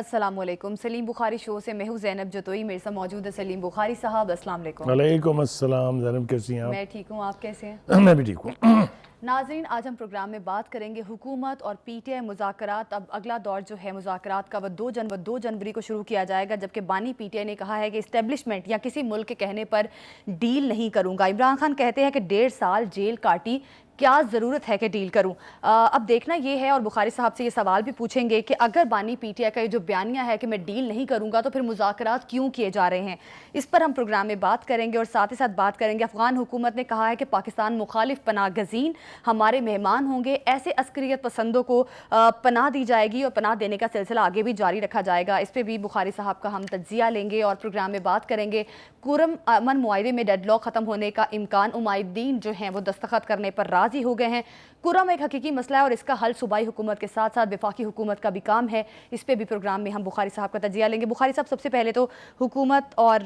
अस्सलामुअलैकुम। सलीम बुखारी शो से मैं हूँ ज़ैनब जतोई, मेरे साथ मौजूद है सलीम बुखारी साहब। अस्सलाम वालेकुम। वालेकुम अस्सलाम। ज़ैनब कैसी हैं आप? मैं ठीक हूँ, आप कैसे हैं? मैं भी ठीक हूँ। नाज़रीन, आज हम प्रोग्राम में बात करेंगे हुकूमत और पीटीआई मुज़ाकरात। अब अगला दौर जो है मुज़ाकरात का, वह 2 जनवरी को शुरू किया जाएगा, जबकि बानी पीटीआई ने कहा है कि इस्टेब्लिशमेंट या किसी मुल्क के कहने पर डील नहीं करूँगा। इमरान खान कहते हैं कि 1.5 साल जेल काटी, क्या ज़रूरत है कि डील करूँ। अब देखना ये है, और बुखारी साहब से ये सवाल भी पूछेंगे कि अगर बानी पीटीआई का ये जो बयानिया है कि मैं डील नहीं करूँगा, तो फिर मुज़ाकरात क्यों किए जा रहे हैं। इस पर हम प्रोग्राम में बात करेंगे, और साथ ही साथ बात करेंगे अफ़गान हुकूमत ने कहा है कि पाकिस्तान मुखालिफ पनाह गज़ीन हमारे मेहमान होंगे, ऐसे अस्करियत पसंदों को पनाह दी जाएगी और पनाह देने का सिलसिला आगे भी जारी रखा जाएगा। इस पर भी बुखारी साहब का हम तज्जिया लेंगे, और प्रोग्राम में बात करेंगे कुरम अमन मुआहदे में डेडलॉक ख़त्म होने का इम्कान। उमाइद्दीन जो हैं वो दस्तखत करने पर राज़ी हो गए हैं। कुरम एक हकीकी मसला है और इसका हल सूबाई हुकूमत के साथ साथ वफाकी हुकूमत का भी काम है। इस पर भी प्रोग्राम में हम बुखारी साहब का तज्जिया लेंगे। बुखारी साहब, सबसे पहले तो हुकूमत और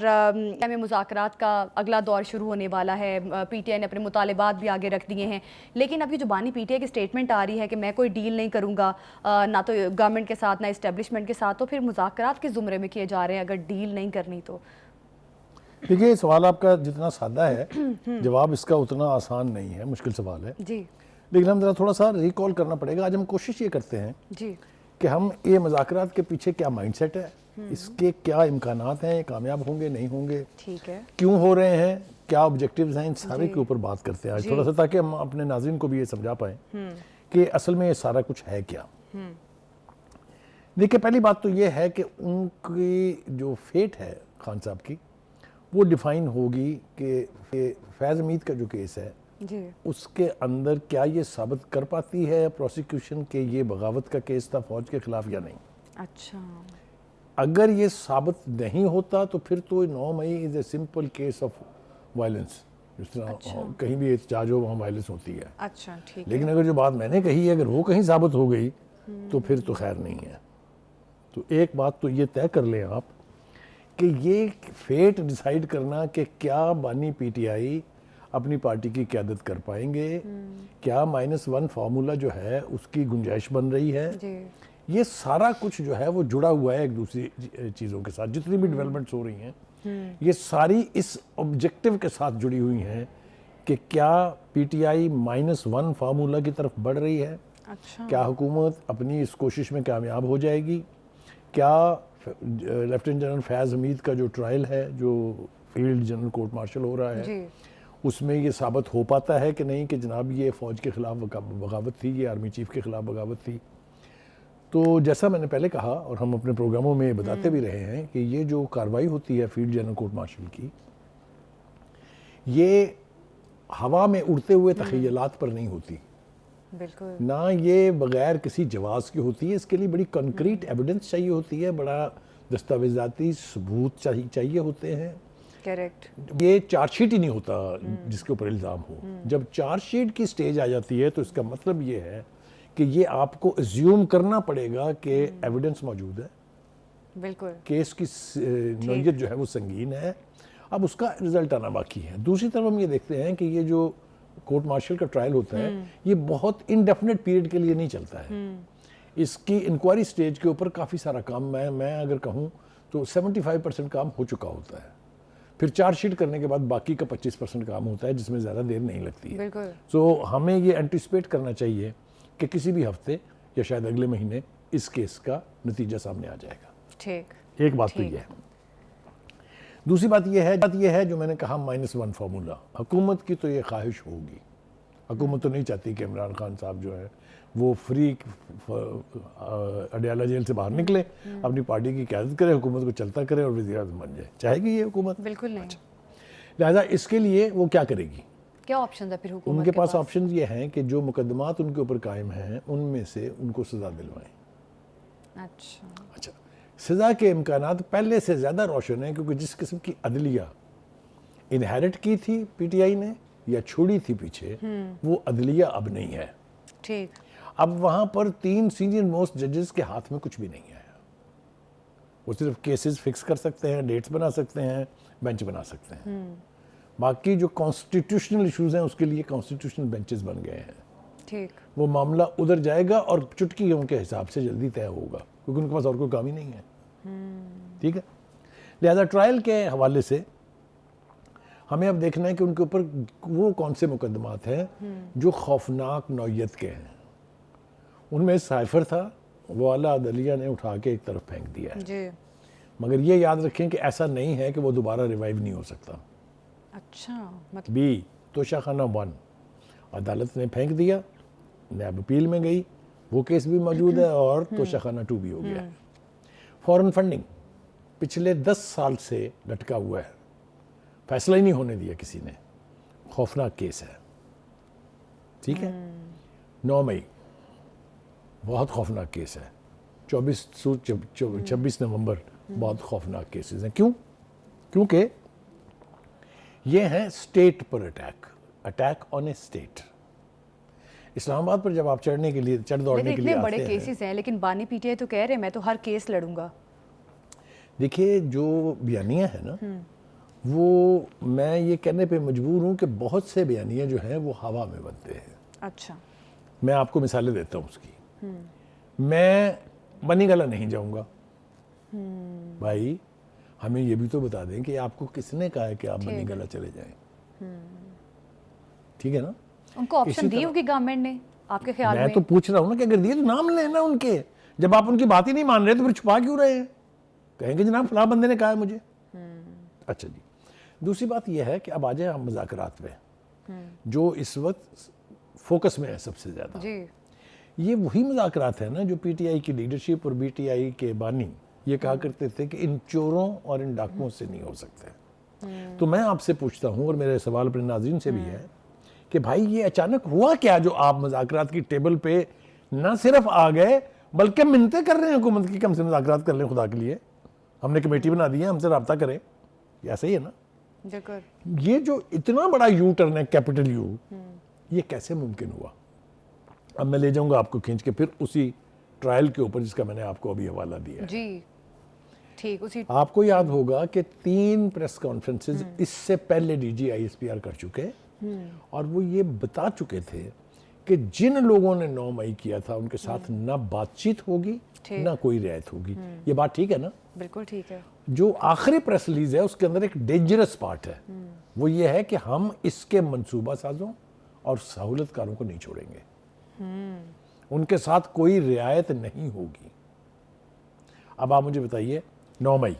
में मुज़ाकरात का अगला दौर शुरू होने वाला है। पीटीआई ने अपने मुतालिबात भी आगे रख दिए हैं, लेकिन अभी जो बानी पीटीआई की स्टेटमेंट आ रही है कि मैं कोई डील नहीं करूँगा, ना तो गवर्नमेंट के साथ ना इस्टेब्लिशमेंट के साथ, तो फिर मुज़ाकरात के ज़ुमरे में किए जा रहे हैं अगर डील नहीं करनी तो। देखिए, सवाल आपका जितना सादा है जवाब इसका उतना आसान नहीं है, मुश्किल सवाल है जी। लेकिन हम ज़रा थोड़ा सा रिकॉल करना पड़ेगा। आज हम कोशिश ये करते हैं जी कि हम ये मुज़ाकरात के पीछे क्या माइंडसेट है, इसके क्या इम्कानात हैं, कामयाब होंगे नहीं होंगे, ठीक है, क्यों हो रहे हैं, क्या ऑब्जेक्टिव्स हैं, इन सारे के ऊपर बात करते हैं आज थोड़ा सा, ताकि हम अपने नाज़रीन को भी ये समझा पाएँ कि असल में ये सारा कुछ है क्या। देखिए, पहली बात तो ये है कि उनकी जो फेट है खान साहब की, वो डिफाइन होगी कि फैज़ हमीद का जो केस है जी, उसके अंदर क्या ये साबित कर पाती है प्रोसिक्यूशन के ये बगावत का केस था फौज के खिलाफ या नहीं। अच्छा, अगर ये साबित नहीं होता तो फिर तो 9 May is a simple case of violence, जिस तरह कहीं भी एहतजाज हो वहाँ वायलेंस होती है। अच्छा, ठीक लेकिन अगर जो बात मैंने कही है अगर वो कहीं साबित हो गई तो फिर तो खैर नहीं है। तो एक बात तो ये तय कर लें आप कि ये फेट डिसाइड करना कि क्या बानी पीटीआई अपनी पार्टी की क़यादत कर पाएंगे, क्या -1 फार्मूला जो है उसकी गुंजाइश बन रही है, जी, ये सारा कुछ जो है वो जुड़ा हुआ है एक दूसरी चीज़ों के साथ। जितनी भी डेवलपमेंट्स हो रही हैं ये सारी इस ऑब्जेक्टिव के साथ जुड़ी हुई हैं कि क्या पीटीआई -1 फार्मूला की तरफ बढ़ रही है, अच्छा, क्या हुकूमत अपनी इस कोशिश में कामयाब हो जाएगी, क्या लेफ्टिनेंट जनरल फैज़ हमीद का जो ट्रायल है जो फील्ड जनरल कोर्ट मार्शल हो रहा है जी, उसमें ये साबित हो पाता है कि नहीं कि जनाब ये फ़ौज के ख़िलाफ़ बगावत थी, ये आर्मी चीफ़ के ख़िलाफ़ बगावत थी। तो जैसा मैंने पहले कहा और हम अपने प्रोग्रामों में बताते भी रहे हैं कि ये जो कार्रवाई होती है फील्ड जनरल कोर्ट मार्शल की, ये हवा में उड़ते हुए तख़य्युलात पर नहीं होती, बिल्कुल, ना ये बग़ैर किसी जवाज़ की होती है। इसके लिए बड़ी कंक्रीट एविडेंस चाहिए होती है, बड़ा दस्तावेज़ाती सबूत चाहिए होते हैं। करेक्ट, ये चार्जशीट ही नहीं होता जिसके ऊपर इल्ज़ाम हो। जब चार्जशीट की स्टेज आ जाती है तो इसका मतलब ये है कि ये आपको अज्यूम करना पड़ेगा कि एविडेंस मौजूद है, बिल्कुल, केस की नौयत जो है वो संगीन है, अब उसका रिजल्ट आना बाकी है। दूसरी तरफ हम ये देखते हैं कि ये जो कोर्ट मार्शल का ट्रायल होता है ये बहुत इनडेफिनेट पीरियड के लिए नहीं चलता है। इसकी इंक्वायरी स्टेज के ऊपर काफ़ी सारा काम मैं अगर कहूँ तो 75% काम हो चुका होता है, फिर चार्जशीट करने के बाद बाकी का 25% काम होता है जिसमें ज़्यादा देर नहीं लगती है। बिल्कुल, सो हमें ये एंटिसिपेट करना चाहिए कि किसी भी हफ्ते या शायद अगले महीने इस केस का नतीजा सामने आ जाएगा। ठीक, एक बात तो ये है। दूसरी बात ये है जो मैंने कहा -1 फार्मूला, हुकूमत की तो ये ख्वाहिश होगी, हुकूमत तो नहीं चाहती कि इमरान खान साहब जो है वो फ्री अडयाला जेल से बाहर निकले, अपनी पार्टी की क़यादत करे, हुकूमत को चलता करे और वज़ीर-ए-आज़म बन जाए। चाहेगी ये हुकूमत? बिल्कुल नहीं। लिहाजा इसके लिए वो क्या करेगी? क्या ऑप्शन है फिर हुकूमत उनके के पास ऑप्शन ये हैं कि जो मुकदमात उनके ऊपर कायम हैं उनमें से उनको सज़ा दिलवाएं। अच्छा, सज़ा के इम्कानात पहले से ज़्यादा रोशन है, क्योंकि जिस किस्म की अदलिया इनहेरिट की थी पीटीआई ने या छोड़ी थी पीछे, वो अदलिया अब नहीं है। ठीक, अब वहाँ पर 3 सीनियर मोस्ट जजेस के हाथ में कुछ भी नहीं है। वो सिर्फ केसेस फिक्स कर सकते हैं, डेट्स बना सकते हैं, बेंच बना सकते हैं। बाकी जो कॉन्स्टिट्यूशनल इश्यूज हैं उसके लिए कॉन्स्टिट्यूशनल बेंचेस बन गए हैं। ठीक, वो मामला उधर जाएगा और चुटकियों के हिसाब से जल्दी तय होगा। क्योंकि उनके पास और कोई काम ही नहीं है। ठीक है, लिहाजा ट्रायल के हवाले से हमें अब देखना है कि उनके ऊपर वो कौन से मुकदमात हैं जो खौफनाक नौयत के हैं। उनमें साइफर था, वो आला अदलिया ने उठा के एक तरफ फेंक दिया है जी। मगर ये याद रखें कि ऐसा नहीं है कि वो दोबारा रिवाइव नहीं हो सकता। अच्छा, मतलब बी तोशाखाना 1 अदालत ने फेंक दिया, नैब अपील में गई, वो केस भी मौजूद है और तोशाखाना 2 भी हो गया है। फॉरेन फंडिंग पिछले 10 साल से लटका हुआ है, फैसला ही नहीं होने दिया किसी ने, खौफनाक केस है। ठीक है, 9 मई बहुत खौफनाक केस है, 26 नवंबर बहुत खौफनाक केसेस हैं। क्यों? क्योंकि ये हैं स्टेट पर attack on A state. Islamabad पर जब आप चढ़ने के लिए दौड़ने के लिए इतने बड़े आते हैं, केसेस हैं, लेकिन बानी पीटीआई तो कह रहे हैं मैं तो हर केस लड़ूंगा। देखिए जो बयानियाँ हैं ना, वो मैं ये कहने पे मजबूर हूँ कि बहुत से बयानियाँ जो हैं वो हवा में बनते हैं। अच्छा, मैं आपको मिसालें देता हूँ उसकी। मैं बनी गला नहीं जाऊँगा भाई, हमें ये भी तो बता दें कि आपको किसने कहा है कि आप बनी गला चले जाएं। ठीक है ना, उनको ऑप्शन इसी दी तरह- होगी गवर्नमेंट ने आपके ख्याल मैं में? तो पूछ रहा हूँ ना कि अगर दिए तो नाम लेना उनके। जब आप उनकी बात ही नहीं मान रहे तो फिर छुपा क्यों रहे हैं? कहेंगे जनाब फलां बंदे ने कहा है मुझे। अच्छा जी, दूसरी बात यह है कि अब आ जाए हम मुज़ाकरात पे, जो इस वक्त फोकस में है सबसे ज़्यादा। जी। ये वही मुज़ाकरात है ना जो पीटीआई की लीडरशिप और बीटीआई के बानी ये कहा करते थे कि इन चोरों और इन डाकुओं से नहीं हो सकते। तो मैं आपसे पूछता हूँ, और मेरे सवाल अपने नाज़रीन से भी है कि भाई ये अचानक हुआ क्या जो आप मुज़ाकरात की टेबल पे ना सिर्फ आ गए बल्कि मिन्नतें कर रहे हैं हुकूमत की, कम से मुज़ाकरात कर लें खुदा के लिए, हमने कमेटी बना दी है, हमसे रब्ता करें। ये ऐसा ही है ना? बिल्कुल। ये जो इतना बड़ा यू टर्न है, कैपिटल यू, ये कैसे मुमकिन हुआ? अब मैं ले जाऊंगा आपको खींच के फिर उसी ट्रायल के ऊपर जिसका मैंने आपको अभी हवाला दिया है। जी ठीक, उसी आपको याद होगा कि 3 प्रेस कॉन्फ्रेंसेस इससे पहले डीजी आईएसपीआर कर चुके और वो ये बता चुके थे कि जिन लोगों ने 9 मई किया था उनके साथ ना बातचीत होगी ना कोई रियायत होगी। ये बात ठीक है ना? बिल्कुल ठीक है। जो आखिरी प्रेस रिलीज है उसके अंदर एक डेंजरस पार्ट है, वो ये है कि हम इसके मंसूबा साजों और सहूलतकारों को नहीं छोड़ेंगे, उनके साथ कोई रियायत नहीं होगी। अब आप मुझे बताइए, 9 मई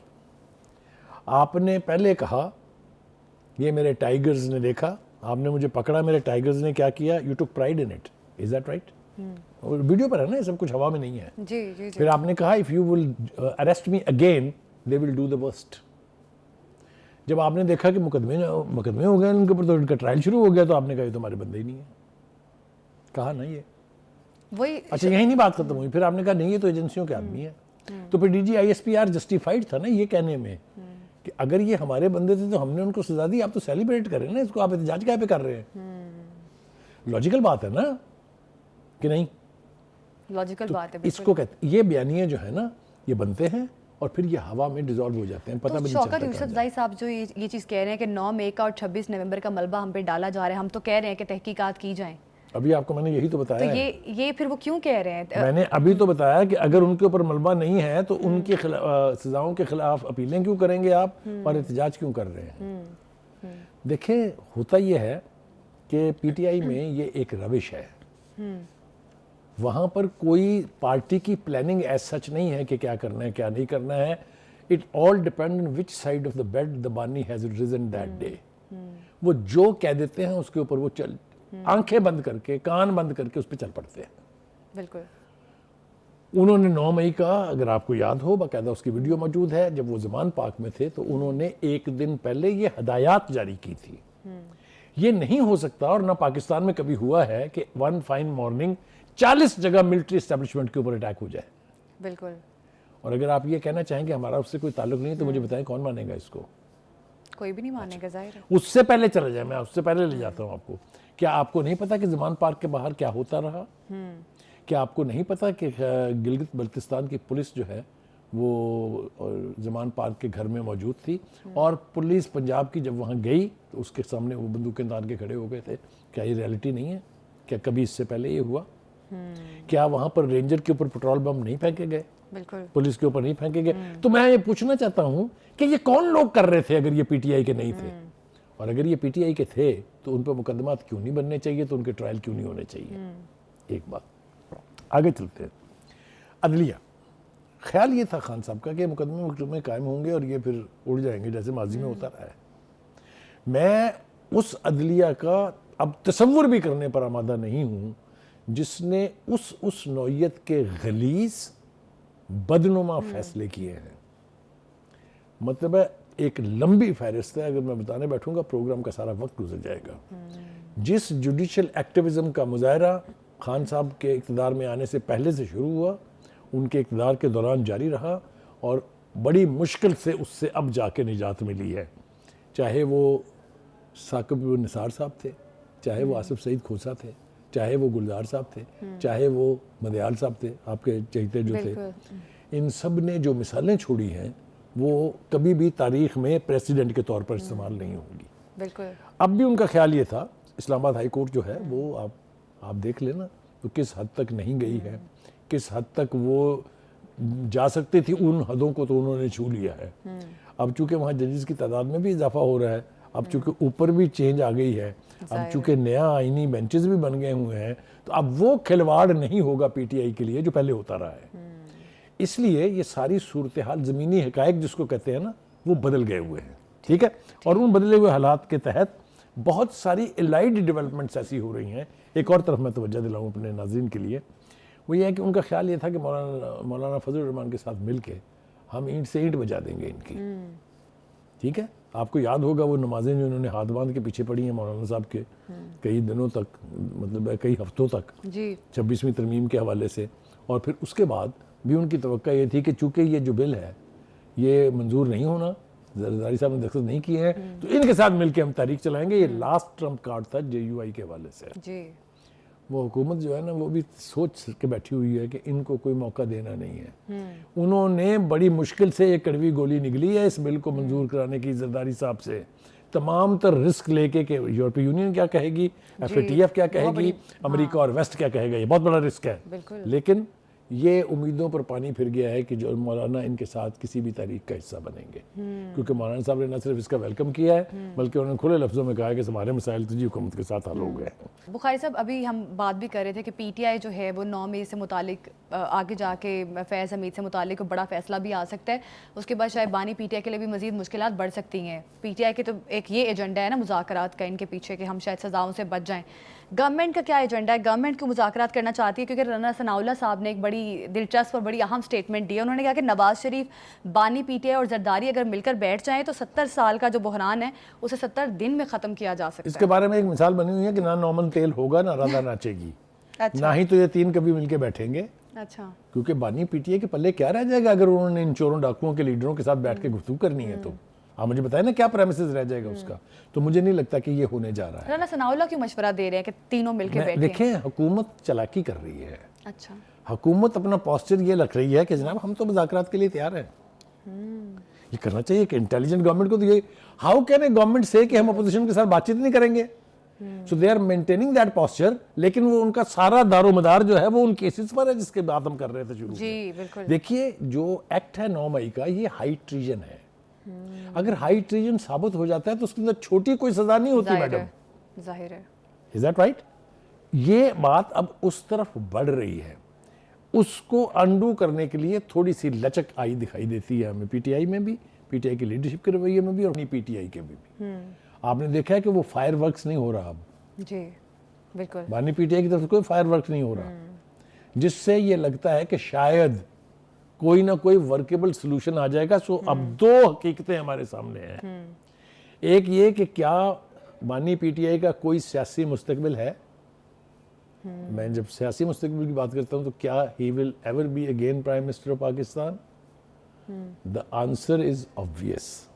आपने पहले कहा ये मेरे टाइगर्स ने देखा, आपने मुझे पकड़ा, मेरे टाइगर्स ने क्या किया, you took pride in it, is that right? और वीडियो पर है ना, ये सब कुछ हवा में नहीं है। जी जी जी। फिर आपने कहा if you will arrest me again they will do the worst. जब आपने देखा कि मुकदमे हो गए उनके ऊपर, तो उनका ट्रायल शुरू हो गया, तो आपने कहा ये तो हमारे बंदे ही नहीं है, कहा ना ये। वही अच्छा, यही नहीं बात खत्म हुई, फिर आपने कहा नहीं ये तो एजेंसियों के आदमी है। तो फिर डीजी आईएसपीआर जस्टिफाइड था ना ये कहने में कि अगर ये हमारे बंदे थे तो हमने उनको सजा दी, आप तो सेलिब्रेट कर रहे हैं ना इसको, आप एहतजाज क्या पे कर रहे हैं? लॉजिकल बात है ना कि नहीं? लॉजिकल बात है। बिल्कुल। इसको कहते, ये बयानियां जो है ना ये बनते हैं और फिर ये हवा में डिसॉल्व हो जाते हैं, पता भी तो नहीं शौकत चलता। यूसुफजई साहब जो ये चीज़ कह रहे हैं कि 9 मई का और 26 नवंबर का मलबा हम पे डाला जा रहा है, हम तो कह रहे हैं कि तहकीकात की जाएं। अभी आपको मैंने यही तो तो बताया है। ये फिर वो क्यों कह रहे हैं? मैंने अभी तो बताया कि अगर उनके ऊपर मलबा नहीं है तो उनकी सजाओं के खिलाफ अपीलें क्यों करेंगे आप और एहतजाज क्यों कर रहे हैं? देखिए, होता यह है कि पीटीआई में ये एक रविश है, वहाँ पर कोई पार्टी की प्लानिंग एज सच नहीं है कि क्या करना है क्या नहीं करना है। It all depend on which side of the bed the बानी हैज रिजन दैट डे। वो जो कह देते हैं उसके ऊपर वो चल, आंखें बंद करके कान बंद करके उस पर चल पड़ते हैं। बिल्कुल। उन्होंने 9 मई का, अगर आपको याद हो, बाकायदा उसकी वीडियो मौजूद है, जब वो ज़मान पाक में थे तो उन्होंने एक दिन पहले ये हदायत जारी की थी। ये नहीं हो सकता और ना पाकिस्तान में कभी हुआ है कि वन फाइन मॉर्निंग 40 जगह मिलिट्री एस्टेब्लिशमेंट के ऊपर अटैक हो जाए। बिल्कुल। और अगर आप ये कहना चाहेंगे हमारा उससे कोई ताल्लुक नहीं तो मुझे बताएं कौन मानेगा इसको? कोई भी नहीं मानेगा, जाहिर है। उससे पहले चले जाए, मैं उससे पहले ले जाता हूँ आपको। क्या आपको नहीं पता कि ज़मान पार्क के बाहर क्या होता रहा? क्या आपको नहीं पता कि गिलगित बल्तिस्तान की पुलिस जो है वो ज़मान पार्क के घर में मौजूद थी और पुलिस पंजाब की जब वहाँ गई तो उसके सामने वो बंदूकें तान के खड़े हो गए थे? क्या ये रियलिटी नहीं है? क्या कभी इससे पहले ये हुआ? क्या वहाँ पर रेंजर के ऊपर पेट्रोल बम नहीं फेंके गए? बिल्कुल। पुलिस के ऊपर नहीं फेंकेंगे। तो मैं ये पूछना चाहता हूं कि ये कौन लोग कर रहे थे अगर ये पीटीआई के नहीं थे, और अगर ये पीटीआई के थे तो उन पर मुकदमा क्यों नहीं बनने चाहिए, तो उनके ट्रायल क्यों नहीं होने चाहिए। एक बात। आगे चलते हैं। अदलिया, ख्याल ये था खान साहब का कि मुकदमे कायम होंगे और ये फिर उड़ जाएंगे जैसे माजी में होता रहा है। मैं उस अदलिया का अब तसव्वुर भी करने पर आमादा नहीं हूँ जिसने उस नौयत के गलीज बदनुमा फैसले किए हैं। मतलब है एक लंबी फहरिस्त है, अगर मैं बताने बैठूंगा प्रोग्राम का सारा वक्त गुजर जाएगा। जिस जुडिशियल एक्टिविज्म का मुजाहरा खान साहब के इक़्तिदार में आने से पहले से शुरू हुआ, उनके इक़्तिदार के दौरान जारी रहा और बड़ी मुश्किल से उससे अब जाके निजात मिली है। चाहे वो साकिब निसार साहब थे, चाहे वो आसिफ सईद खोसा थे, चाहे वो गुलजार साहब थे, चाहे वो मदयाल साहब थे, आपके चहेते जो थे। इन सब ने जो मिसालें छोड़ी हैं वो कभी भी तारीख में प्रेसिडेंट के तौर पर इस्तेमाल नहीं होंगी। बिल्कुल। अब भी उनका ख्याल ये था, इस्लामाबाद हाई कोर्ट जो है वो आप देख लेना तो किस हद तक नहीं गई है, किस हद तक वो जा सकती थी, उन हदों को तो उन्होंने छू लिया है। अब चूंकि वहाँ जजेस की तादाद में भी इजाफा हो रहा है, अब चूंकि ऊपर भी चेंज आ गई है, अब चूंकि नया आईनी बेंचेस भी बन गए हुए हैं, तो अब वो खिलवाड़ नहीं होगा पीटीआई के लिए जो पहले होता रहा है। इसलिए ये सारी सूरत हाल, ज़मीनी हकायक जिसको कहते हैं ना, वो बदल गए हुए हैं। ठीक है, और उन बदले हुए हालात के तहत बहुत सारी एलाइड डेवलपमेंट्स ऐसी हो रही हैं। एक और तरफ मैं तवज्जो दिलाऊं अपने नाज़रीन के लिए, वो ये है कि उनका ख्याल ये था कि मौलाना फजल रहमान के साथ मिल के हम ईंट से ईंट बजा देंगे इनकी। ठीक है, आपको याद होगा वो नमाजें जो इन्होंने हाथ बांध के पीछे पड़ी हैं मौलाना साहब के कई दिनों तक, मतलब कई हफ्तों तक जी 26वीं तरमीम के हवाले से। और फिर उसके बाद भी उनकी तवक्का ये थी कि चूंकि ये जो बिल है ये मंजूर नहीं होना, जरदारी साहब ने दस्तखत नहीं किए हैं, तो इनके साथ मिलकर हम तारीख चलाएंगे। ये लास्ट ट्रम्प कार्ड था जेयूआई के हवाले से जी। वो हुकूमत जो है ना वो भी सोच के बैठी हुई है कि इनको कोई मौका देना नहीं है। उन्होंने बड़ी मुश्किल से ये कड़वी गोली निकली है इस बिल को मंजूर कराने की जरदारी साहब से, तमाम तर रिस्क लेके कि यूरोपीय यूनियन क्या कहेगी, FATF क्या कहेगी, अमेरिका और वेस्ट क्या कहेगा, ये बहुत बड़ा रिस्क है। लेकिन ये उम्मीदों पर पानी फिर गया है कि जो मौलाना इनके साथ किसी भी तारीख का हिस्सा बनेंगे, क्योंकि मौलाना साहब ने न सिर्फ इसका वेलकम किया है बल्कि उन्होंने खुले लफ्जों में कहा है कि हमारे मसाइल तुझी हुकूमत के साथ हल हो गए। बुखारी साहब, अभी हम बात भी कर रहे थे कि पीटीआई जो है वो 9 मई से मुतालिक आगे जाके फैज़ हमीद से मुतालिक बड़ा फैसला भी आ सकता है। उसके बाद शायद बानी पीटीआई के लिए भी मजीद मुश्किलात बढ़ सकती हैं। पीटीआई के तो एक ये एजेंडा है ना मुज़ाकरात का इनके पीछे कि हम शायद सज़ाओं से बच जाएँ। गवर्नमेंट का क्या एजेंडा है? गवर्नमेंट को मुज़ाकरात करना चाहती है, क्योंकि राना सनाउल्लाह साहब ने एक बड़ी दिलचस्प और बड़ी अहम स्टेटमेंट दी है। उन्होंने कहा कि नवाज शरीफ, बानी पीटीआई और जरदारी अगर मिलकर बैठ जाएं तो 70 साल का जो बहरान है उसे 70 दिन में ख़त्म किया जा सकता है। इसके बारे में एक मिसाल बनी हुई है कि ना नौमन तेल होगा ना राधा नाचेगी। अच्छा। ना ही तो ये तीन कभी मिलके बैठेंगे। अच्छा। क्योंकि बानी पीटीआई के पल्ले क्या रह जाएगा अगर उन्होंने इन चोरों डाकुओं के लीडरों के साथ बैठ के गुफ्तगू करनी है, तो आप मुझे बताएं ना क्या प्रेमिसेस रह जाएगा उसका। तो मुझे नहीं लगता कि ये होने जा रहा है। राना सनाउल्लाह क्यों मशवरा दे रहे हैं कि तीनों मिलके बैठें? देखें, हुकूमत चालाकी कर रही है। अच्छा। हुकूमत अपना पोस्चर ये रख रही है कि जनाब हम तो मुज़ाकरात के लिए तैयार हैं। ये करना चाहिए कि इंटेलिजेंट गवर्नमेंट को। तो ये हाउ कैन ए गवर्नमेंट से कि हम अपोजिशन के साथ बातचीत नहीं करेंगे? So they are maintaining that posture, लेकिन वो उनका सारा दारोमदार जो है वो उन केसेस पर है जिसके बात हम कर रहे थे शुरू में। देखिए, जो एक्ट है 9 मई का, ये हाई ट्रीजन है। अगर हाई ट्रीजन साबित हो जाता है तो उसके अंदर छोटी कोई सजा नहीं होती मैडम, जाहिर है। Is that right? ये बात अब उस तरफ बढ़ रही है। उसको अंडू करने के लिए थोड़ी सी लचक आई दिखाई देती है हमें पीटीआई में भी, पीटीआई की लीडरशिप के रवैये में भी और नहीं पीटीआई के भी। आपने देखा है कि वो फायर वर्क्स नहीं हो रहा अब। जी बिल्कुल, बानी पीटीआई की तरफ से कोई फायर वर्क्स नहीं हो रहा, जिससे ये लगता है कि शायद कोई ना कोई वर्केबल सोल्यूशन आ जाएगा। सो अब दो हकीकतें हमारे सामने हैं। एक ये कि क्या बानी पीटीआई का कोई सियासी मुस्तकबिल है? मैं जब सियासी मुस्तकबिल की बात करता हूं तो क्या he will ever be again prime minister of Pakistan? The answer is obvious.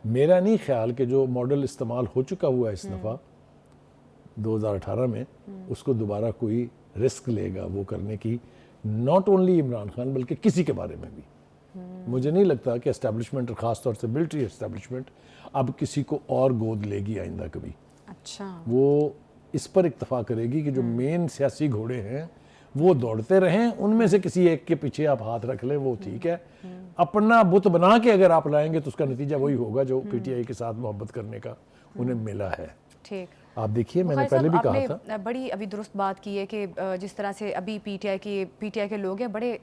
मेरा नहीं ख्याल कि जो मॉडल इस्तेमाल हो चुका हुआ है इस दफ़ा 2018 में, उसको दोबारा कोई रिस्क लेगा वो करने की, नॉट ओनली इमरान खान बल्कि किसी के बारे में भी। मुझे नहीं लगता कि एस्टेब्लिशमेंट और ख़ास तौर से मिलिट्री एस्टेब्लिशमेंट अब किसी को और गोद लेगी आइंदा कभी। अच्छा। वो इस पर इक्तफा करेगी कि जो मेन सियासी घोड़े हैं वो दौड़ते रहें, उनमें से किसी एक के पीछे आप हाथ रख लें, वो ठीक है। अपना बुत बना के अगर आप लाएंगे तो उसका नतीजा वही होगा जो पीटीआई के साथ मोहब्बत करने का उन्हें मिला है। ठीक, आप देखिए, मैंने पहले भी कहा था, आपने बड़ी अभी दुरुस्त बात की है कि जिस तरह से अभी पीटीआई के लोग हैं बड़े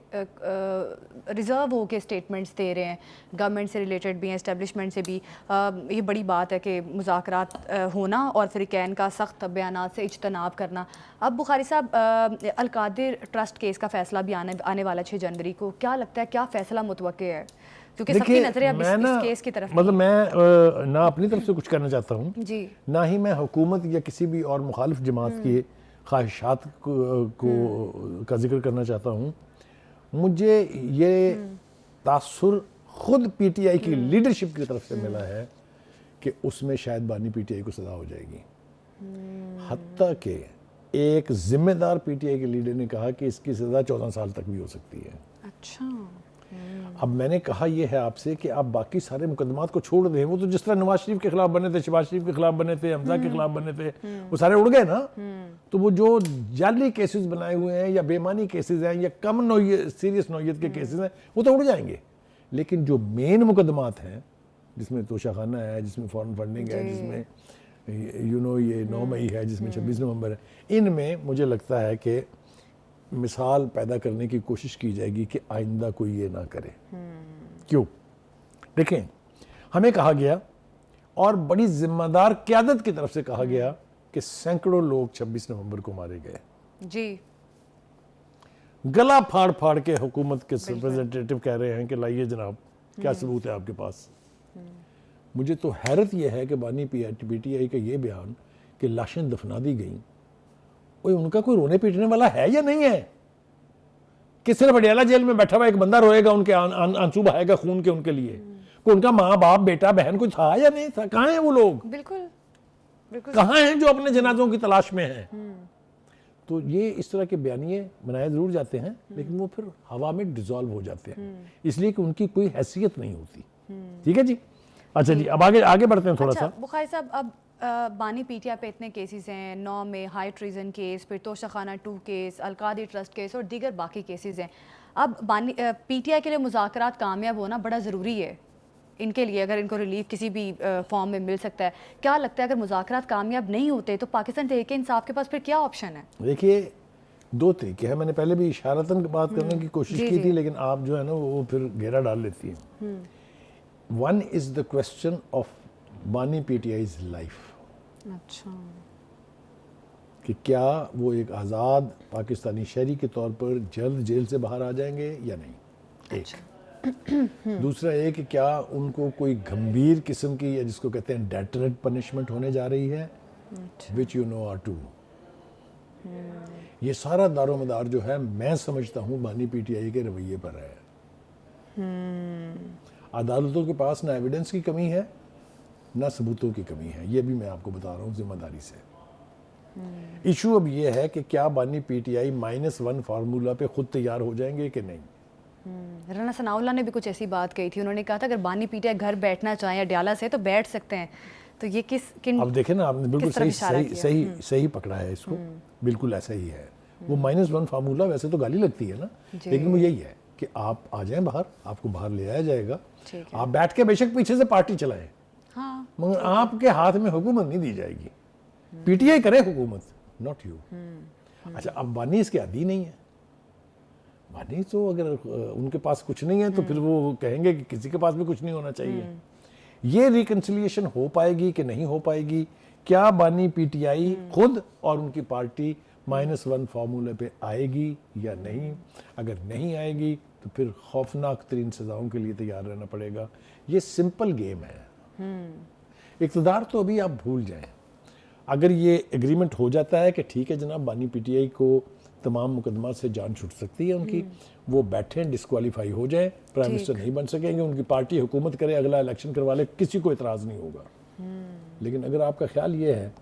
रिजर्व होकर स्टेटमेंट्स दे रहे हैं, गवर्नमेंट से रिलेटेड भी हैं, एस्टेब्लिशमेंट से भी। ये बड़ी बात है कि मुज़ाकरात होना और फ़रीक़ैन का सख्त बयानात से इज्तनाब करना। अब बुखारी साहब, अल-कादिर ट्रस्ट केस का फ़ैसला भी आने वाला 6 जनवरी को, क्या लगता है क्या फ़ैसला मुतवक्के है? क्योंकि सबकी नजरें अब इस केस की तरफ मतलब मैं ना अपनी तरफ से कुछ करना चाहता हूँ जी, ना ना ही मैं हुकूमत या किसी भी और मुखालिफ जमात की ख्वाहिशात का जिक्र करना चाहता हूँ। मुझे ये तासुर खुद पीटीआई की लीडरशिप की तरफ से मिला है कि उसमें शायद बानी पीटीआई को सजा हो जाएगी। हत्ता कि एक जिम्मेदार पीटीआई के लीडर ने कहा कि इसकी सजा 14 साल तक भी हो सकती है। अच्छा, अब मैंने कहा यह है आपसे कि आप बाकी सारे मुकदमात को छोड़ दें। वो तो जिस तरह नवाज शरीफ के खिलाफ बने थे, शहबाज शरीफ के खिलाफ बने थे, हमजा के खिलाफ बने थे, वो सारे उड़ गए ना। तो वो जो जाली केसेस बनाए हुए हैं या बेमानी केसेस हैं या कम सीरियस नौयत के केसेस हैं, वो तो उड़ जाएंगे। लेकिन जो मेन मुकदमात हैं, जिसमें तोशाखाना है, जिसमें फॉरेन फंडिंग है, जिसमें ये 9 मई है, जिसमें 26 नवंबर है, इनमें मुझे लगता है कि मिसाल पैदा करने की कोशिश की जाएगी कि आइंदा कोई ये ना करे। क्यों? देखें, हमें कहा गया और बड़ी जिम्मेदार क़यादत की तरफ से कहा गया कि सैकड़ों लोग 26 नवंबर को मारे गए जी। गला फाड़ फाड़ के हुकूमत के रिप्रेजेंटेटिव कह रहे हैं कि लाइए जनाब, क्या सबूत है आपके पास। मुझे तो हैरत यह है कि बानी पीटीआई का ये बयान कि लाशें दफना दी गई, उनका कोई रोने पीटने वाला है या नहीं है? कि सिर्फ अडियाला जेल में बैठा हुआ एक बंदा रोएगा, उनके आंसू बहाएगा खून के उनके लिए? कोई उनका माँ बाप बेटा बहन कोई था या नहीं था? कहाँ हैं वो लोग? बिल्कुल, कहाँ हैं जो अपने जनाजों की तलाश में हैं? तो ये इस तरह के बयानिए बनाए जरूर जाते हैं, लेकिन वो फिर हवा में डिसॉल्व हो जाते हैं, इसलिए कि उनकी कोई हैसियत नहीं होती। ठीक है जी। अच्छा जी, अब आगे बढ़ते हैं थोड़ा सा। बुखारी साहब, अब बानी पीटीआई पे इतने केसेस हैं, 9 में हाई ट्रीजन केस, फिर Toshakhana 2 case, Al-Qadir trust case और दीगर बाकी केसेस हैं। अब बानी पीटीआई के लिए मुज़ाकरात कामयाब होना बड़ा ज़रूरी है इनके लिए, अगर इनको रिलीफ किसी भी फॉर्म में मिल सकता है। क्या लगता है अगर मुज़ाकरात कामयाब नहीं होते तो पाकिस्तान तहरीक इंसाफ के पास फिर क्या ऑप्शन है? देखिए, 2 तरीके हैं। मैंने पहले भी इशारतन बात करने की कोशिश की थी, लेकिन आप जो है ना वो फिर घेरा डाल लेती हैं। One is the question of बानी पीटीआई's लाइफ। अच्छा, कि क्या वो एक आज़ाद पाकिस्तानी शहरी के तौर पर जल्द जेल से बाहर आ जाएंगे या नहीं, एक। दूसरा ये कि क्या उनको कोई गंभीर किस्म की, या जिसको कहते हैं डेटरेंट पनिशमेंट होने जा रही है, which you know are to. ये सारा दारोमदार जो है, मैं समझता हूँ बानी पीटीआई के रवैये पर है। अदालतों के पास ना एविडेंस की कमी है, ना सबूतों की कमी है। ये भी मैं आपको बता रहा हूँ जिम्मेदारी से। इशू अब ये है कि क्या बानी पीटीआई -1 फार्मूला पे खुद तैयार हो जाएंगे कि नहीं। राना सनाउल्लाह ने भी कुछ ऐसी बात कही थी। उन्होंने कहा था अगर बानी पीटीआई घर बैठना चाहें अडियाला से तो बैठ सकते हैं। तो ये किन अब देखें ना, आपने बिल्कुल सही पकड़ा है इसको। बिल्कुल ऐसा ही है। वो -1 फार्मूला वैसे तो गाली लगती है ना, लेकिन वो यही है कि आप आ जाएं बाहर, आपको बाहर ले आया जाएगा, आप बैठ के बेशक पीछे से पार्टी चलाएं, हाँ, मगर आपके हाथ में हुकूमत नहीं दी जाएगी। पीटीआई करे हुकूमत, नॉट यू। अच्छा, अब बानी इसके आदी नहीं है। बानी तो अगर उनके पास कुछ नहीं है तो फिर वो कहेंगे कि किसी के पास भी कुछ नहीं होना चाहिए। ये रिकंसिलिएशन हो पाएगी कि नहीं हो पाएगी? क्या बानी पीटीआई खुद और उनकी पार्टी -1 फार्मूले पे आएगी या नहीं? अगर नहीं आएगी तो फिर खौफनाक तरीन सजाओं के लिए तैयार रहना पड़ेगा। ये सिंपल गेम है। इक़्तिदार तो अभी आप भूल जाएं। अगर ये एग्रीमेंट हो जाता है कि ठीक है जनाब, बानी पीटीआई को तमाम मुकदमा से जान छूट सकती है उनकी, वो बैठे डिस्क्वालीफाई हो जाए, प्राइम मिनिस्टर नहीं बन सकेंगे, उनकी पार्टी हुकूमत करे, अगला इलेक्शन करवा ले, किसी को इतराज़ नहीं होगा। लेकिन अगर आपका ख्याल ये है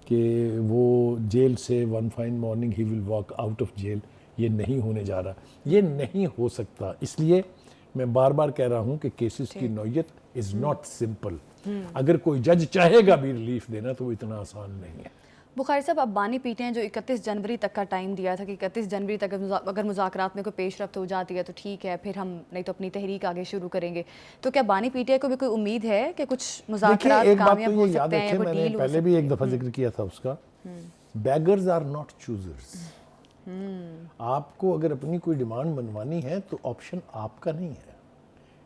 कि वो जेल से one fine morning he will walk out of jail, ये नहीं होने जा रहा, ये नहीं हो सकता। इसलिए मैं बार बार कह रहा हूं कि केसेस की नौयत इज़ नॉट सिंपल। अगर कोई जज चाहेगा भी रिलीफ देना तो वो इतना आसान नहीं है। बुखारी साहब, अब बानी पीटीआई जो 31 जनवरी तक का टाइम दिया था कि 31 जनवरी तक अगर मुज़ाकरात में कोई पेशरफ्त हो जाती है तो ठीक है, फिर हम नहीं तो अपनी तहरीक आगे शुरू करेंगे, तो क्या बानी पीटीआई को भी कोई उम्मीद है कि कुछ मुज़ाकरात कामयाब हो सकते हैं या कोई डील हो? पहले भी एक दफ़ा जिक्र किया था उसका, बेगर्स आर नॉट चूजर्स। आपको अगर अपनी कोई डिमांड मनवानी है तो ऑप्शन आपका नहीं है,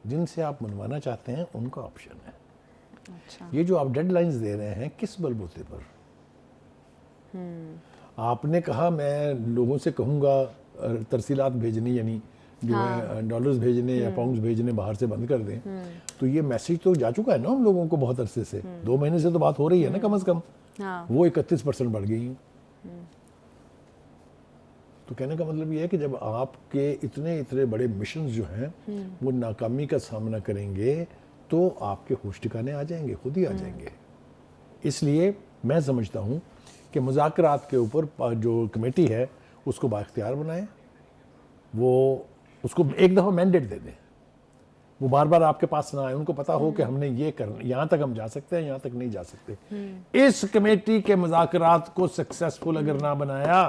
जिनसे आप मनवाना चाहते हैं उनका ऑप्शन है। अच्छा। ये जो आप डेडलाइंस दे रहे हैं किस बलबूते पर? आपने कहा मैं लोगों से कहूँगा तरसीलात भेजनी, यानी जो है डॉलर्स भेजने या पाउंड्स भेजने बाहर से बंद कर दें, तो ये मैसेज तो जा चुका है ना हम लोगों को बहुत अरसे से, 2 महीने से तो बात हो रही है ना कम से कम। वो 31% बढ़ गई। तो कहने का मतलब ये है कि जब आपके इतने इतने बड़े मिशन जो हैं वो नाकामी का सामना करेंगे तो आपके होश ठिकाने आ जाएंगे, खुद ही आ जाएंगे। इसलिए मैं समझता हूँ कि मुज़ाकरात के ऊपर जो कमेटी है उसको बाख्तियार बनाएं, वो उसको एक दफ़ा मैंडेट दे दें, वो बार बार आपके पास ना आए, उनको पता हो कि हमने ये करना, यहाँ तक हम जा सकते हैं, यहाँ तक नहीं जा सकते। इस कमेटी के मुज़ाकरात को सक्सेसफुल अगर ना बनाया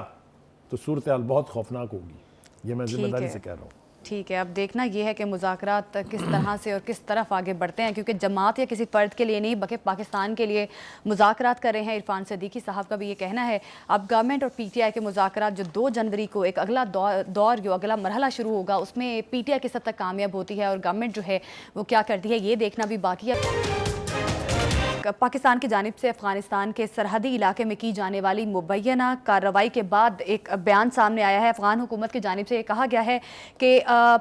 तो सूरत हाल बहुत खौफनाक होगी, ये मैं जिम्मेदारी से कह रहा हूँ। ठीक है, अब देखना ये है कि मुज़ाकरात किस तरह से और किस तरफ आगे बढ़ते हैं, क्योंकि जमात या किसी फ़र्द के लिए नहीं बल्कि पाकिस्तान के लिए मुज़ाकरात कर रहे हैं। इरफान सदीकी साहब का भी ये कहना है। अब गवर्नमेंट और पीटीआई के मुज़ाकरात जो 2 जनवरी को एक अगला दौर जो अगला मरहला शुरू होगा, उसमें पीटीआई किस हद तक कामयाब होती है और गवर्नमेंट जो है वो क्या करती है, ये देखना भी बाकी है। पाकिस्तान की जानिब से अफगानिस्तान के सरहदी इलाके में की जाने वाली मुबैना कार्रवाई के बाद एक बयान सामने आया है। अफगान हुकूमत की जानिब से कहा गया है कि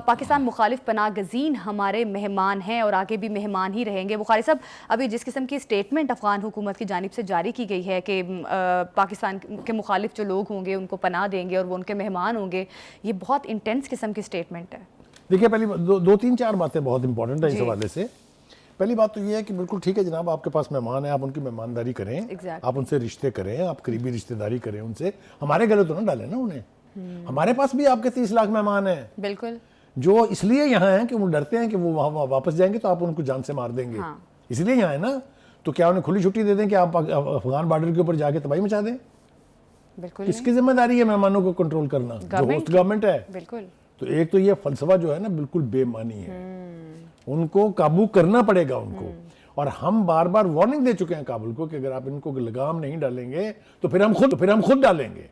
पाकिस्तान मुखालिफ पनाह गज़ीन हमारे मेहमान हैं और आगे भी मेहमान ही रहेंगे। बुखारी साहब, अभी जिस किस्म की स्टेटमेंट अफगान हुकूमत की जानिब से जारी की गई है कि पाकिस्तान के मुखालिफ जो लोग होंगे उनको पनाह देंगे और वो उनके मेहमान होंगे, ये बहुत इंटेंस किस्म की स्टेटमेंट है। देखिए, पहली 2-3-4 बातें बहुत इंपॉर्टेंट है इस हवाले से। पहली बात तो ये है कि बिल्कुल ठीक है जनाब, आपके पास मेहमान है, आप उनकी मेहमानदारी करें, आप उनसे रिश्ते करें, आप करीबी रिश्तेदारी करें उनसे। हमारे गले तो ना डालें ना उन्हें। हमारे पास भी आपके 30 लाख मेहमान हैं, बिल्कुल, जो इसलिए यहाँ हैं कि वो डरते हैं कि वो वहाँ वापस जाएंगे तो आप उनको जान से मार देंगे। इसलिए यहाँ है ना, तो क्या उन्हें खुली छुट्टी दे दें कि आप अफगान बॉर्डर के ऊपर जाके तबाही मचा दें? बिल्कुल। किसकी जिम्मेदारी है मेहमानों को कंट्रोल करना? जो होस्ट गवर्नमेंट है। बिल्कुल। तो एक तो ये फलसफा जो है ना बिल्कुल बेमानी है, उनको काबू करना पड़ेगा उनको। और हम बार बार वार्निंग दे चुके हैं काबुल को कि अगर आप इनको लगाम नहीं डालेंगे तो फिर हम खुद डालेंगे।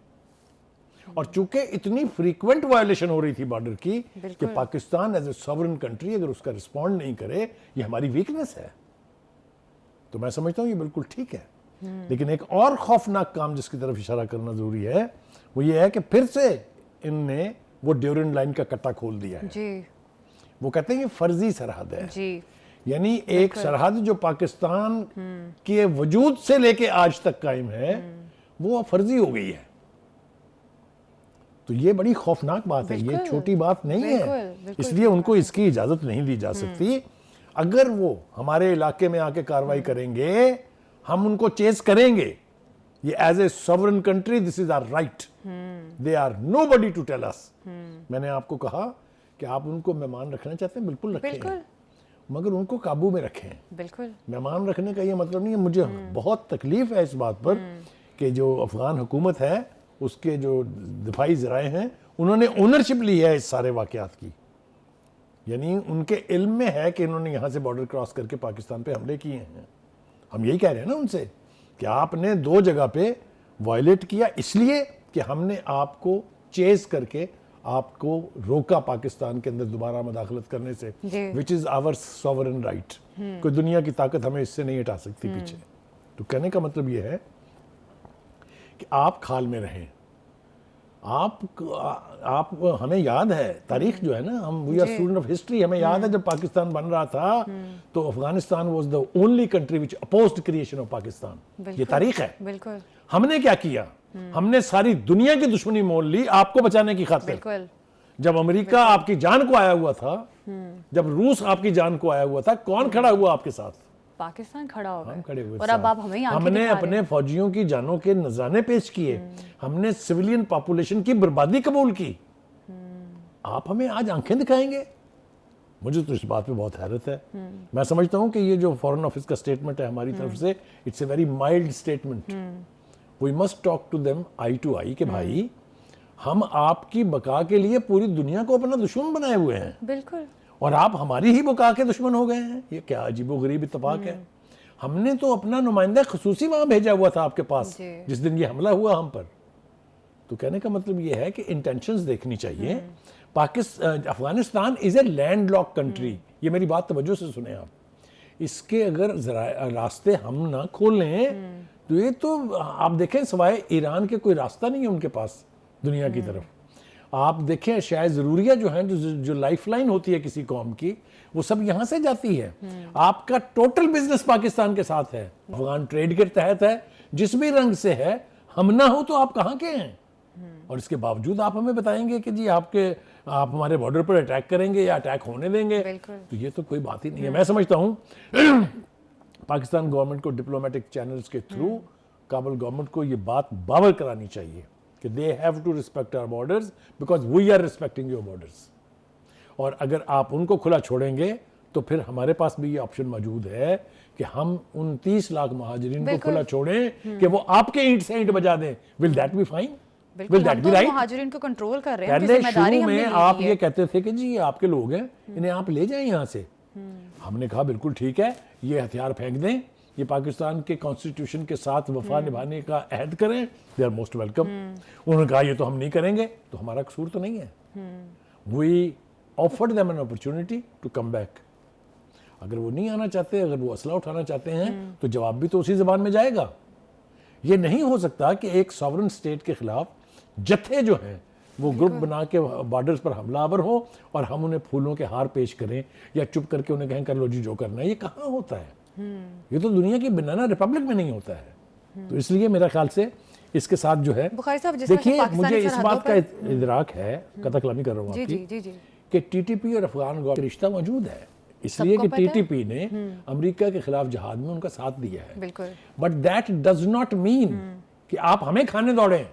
और चूंकि इतनी फ्रीक्वेंट वायलेशन हो रही थी बॉर्डर की कि Pakistan as a sovereign country अगर उसका रिस्पॉन्ड नहीं करे, ये हमारी वीकनेस है। तो मैं समझता हूँ ये बिल्कुल ठीक है। लेकिन एक और खौफनाक काम जिसकी तरफ इशारा करना जरूरी है वो ये है कि फिर से इनने वो ड्यूरेंट लाइन का कट्टा खोल दिया है जी। वो कहते हैं ये फर्जी सरहद है जी। यानी एक सरहद जो पाकिस्तान के वजूद से लेके आज तक कायम है वो फर्जी हो गई है। तो ये बड़ी खौफनाक बात है, ये छोटी बात नहीं है। इसलिए उनको इसकी इजाजत नहीं दी जा सकती। अगर वो हमारे इलाके में आके कार्रवाई करेंगे, हम उनको चेस करेंगे। ये as a sovereign country this is our right, they are nobody to tell us. मैंने आपको कहा कि आप उनको मेहमान रखना चाहते हैं, बिल्कुल रखें, मगर उनको काबू में रखें। बिल्कुल। मेहमान रखने का ये मतलब नहीं है। मुझे बहुत तकलीफ है इस बात पर कि जो अफगान हुकूमत है उसके जो दिफाई ज़राए हैं उन्होंने ओनरशिप ली है इस सारे वाक़यात की। यानी उनके इल्म में है कि इन्होंने यहाँ से बॉर्डर क्रॉस करके पाकिस्तान पे हमले किए हैं। हम यही कह रहे हैं ना उनसे कि आपने 2 जगह पे वायलेट किया इसलिए कि हमने आपको चेज करके आपको रोका पाकिस्तान के अंदर दोबारा मुदाखलत करने से, which is our sovereign right. कोई दुनिया की ताकत हमें इससे नहीं हटा सकती पीछे। तो कहने का मतलब ये है कि आप खाल में रहें। आप हमें याद है तारीख जो है ना, हम we are student of history, हमें याद है जब पाकिस्तान बन रहा था तो Afghanistan was the only country which opposed creation of Pakistan. ये तारीख है। बिल्कुल। हमने क्या किया? हमने सारी दुनिया की दुश्मनी मोल ली आपको बचाने की खातिर। जब अमेरिका आपकी जान को आया हुआ था, जब रूस आपकी जान को आया हुआ था, कौन खड़ा हुआ आपके साथ? पाकिस्तान खड़ा हो गया। हम खड़े हुए और अब आप हमें हमने अपने फौजियों की जानों के नजराने पेश किए, हमने सिविलियन पॉपुलेशन की बर्बादी कबूल की। आप हमें आज आंखें दिखाएंगे? मुझे तो इस बात पे बहुत हैरत है। मैं समझता हूं कि ये जो फॉरेन ऑफिस का स्टेटमेंट है हमारी तरफ से, it's a very mild statement. We must talk to them eye to eye कि भाई हम आपकी बका के लिए पूरी दुनिया को अपना दुश्मन बनाए हुए हैं, बिल्कुल, और आप हमारी ही बका के दुश्मन हो गए हैं। ये क्या अजीबोगरीब इत्तेफाक है। हमने तो अपना नुमाइंदा खसूसी वहां भेजा हुआ था आपके पास जी। जिस दिन ये हमला हुआ हम पर। तो कहने का मतलब ये है कि इंटेंशंस देखनी चाहिए। Afghanistan is a landlock country, ये मेरी बात तवज्जो से सुने आप। इसके अगर रास्ते हम ना खोलें तो ये तो आप देखें सिवाय ईरान के कोई रास्ता नहीं है उनके पास दुनिया की तरफ। आप देखें शायद ज़रूरिया जो है जो लाइफलाइन होती है किसी कौम की, वो सब यहाँ से जाती है। आपका टोटल बिजनेस पाकिस्तान के साथ है, अफगान ट्रेड के तहत है, जिस भी रंग से है। हम ना हो तो आप कहाँ के हैं? और इसके बावजूद आप हमें बताएंगे कि जी आप हमारे बॉर्डर पर अटैक करेंगे या अटैक होने देंगे। तो ये तो कोई बात ही नहीं है। मैं समझता हूँ पाकिस्तान गवर्नमेंट को डिप्लोमेटिक चैनल्स के थ्रू काबुल गवर्नमेंट को ये बात बावर करानी चाहिए कि they have to respect our borders because we are respecting your borders. और अगर आप उनको खुला छोड़ेंगे तो फिर हमारे पास भी ये ऑप्शन मौजूद है कि हम 29 लाख महाजरीन को खुला छोड़ें कि वो आपके ईंट से ईंट बजा दें। Will that be fine? Will that be right? महाजरीन को कंट्रोल कर रहे हैं, पहले शुरू में आप ये कहते थे कि जी ये आपके लोग हैं, इन्हें आप ले जाएं यहाँ से। हमने कहा बिल्कुल ठीक है, ये हथियार फेंक दें, ये पाकिस्तान के कॉन्स्टिट्यूशन के साथ वफा निभाने का अहद करें, दे आर मोस्ट वेलकम। उन्होंने कहा ये तो हम नहीं करेंगे, तो हमारा कसूर तो नहीं है। We offered them an opportunity to come back. अगर वो नहीं आना चाहते, अगर वो असला उठाना चाहते हैं, तो जवाब भी तो उसी जबान में जाएगा। ये नहीं हो सकता कि एक सॉवरन स्टेट के खिलाफ जत्थे जो हैं वो ग्रुप बना के बॉर्डर्स पर हमलावर हो और हम उन्हें फूलों के हार पेश करें या चुप करके उन्हें कहें कर लो जी जो करना है। ये कहाँ होता है? ये तो दुनिया की बनाना रिपब्लिक में नहीं होता है। तो इसलिए मेरा ख्याल से इसके साथ जो है, देखिए मुझे इस बात का इदराक है, कतकलामी कर रहा हूँ आपकी, कि टीटीपी और अफगान गवर्नमेंट का रिश्ता मौजूद है, इसलिए कि टीटीपी ने अमेरिका के खिलाफ जहाद में उनका साथ दिया है। But that does not mean कि आप हमें खाने दौड़े।